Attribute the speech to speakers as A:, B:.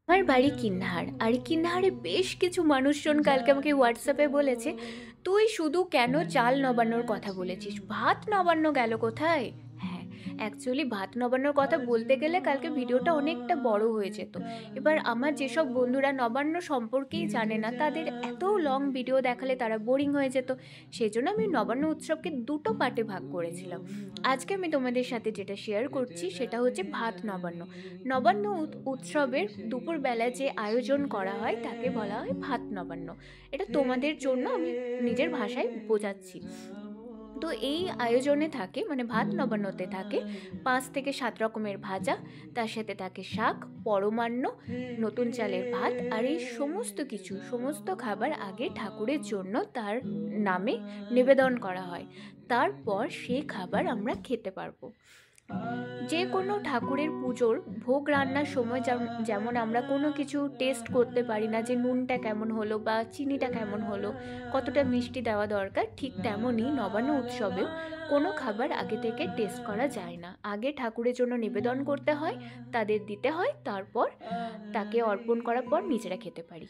A: আমার বাড়ি কিন্নাহার, আর কিন্নাহারে বেশ কিছু মানুষজন কালকে আমাকে হোয়াটসঅ্যাপে বলেছে, তুই শুধু কেন চাল নবান্নর কথা বলেছিস, ভাত নবান্ন গেল কোথায়? হ্যাঁ, অ্যাকচুয়ালি ভাত নবান্নর কথা বলতে গেলে কালকে ভিডিওটা অনেকটা বড় হয়ে যেত। এবার আমার যেসব বন্ধুরা নবান্ন সম্পর্কেই জানে না, তাদের এত লং ভিডিও দেখালে তারা বোরিং হয়ে যেত। সেই জন্য আমি নবান্ন উৎসবকে দুটো পার্টে ভাগ করেছিলাম। আজকে আমি তোমাদের সাথে যেটা শেয়ার করছি সেটা হচ্ছে ভাত নবান্ন। নবান্ন উৎসবের দুপুরবেলা যে আয়োজন করা হয় তাকে বলা হয় ভাত নবান্ন। এটা তোমাদের জন্য আমি নিজের ভাষায় বোঝাচ্ছি। তো এই আয়োজনে থাকে, মানে ভাত নবান্নতে থাকে 5 থেকে 7 রকমের ভাজা, তার সাথে থাকে শাক, পরমান্ন, নতুন চালের ভাত, আর এই সমস্ত কিছু, সমস্ত খাবার আগে ঠাকুরের জন্য তার নামে নিবেদন করা হয়। তারপর সেই খাবার আমরা খেতে পারবো। যে কোনো ঠাকুরের পুজোর ভোগ রান্নার সময় যেমন আমরা কোনো কিছু টেস্ট করতে পারি না, যে নুনটা কেমন হলো বা চিনিটা কেমন হলো, কতটা মিষ্টি দেওয়া দরকার, ঠিক তেমনই নবান্ন উৎসবেও কোনো খাবার আগে থেকে টেস্ট করা যায় না। আগে ঠাকুরের জন্য নিবেদন করতে হয়, তাদের দিতে হয়, তারপর তাকে অর্পণ করার পর নিজেরা খেতে পারি।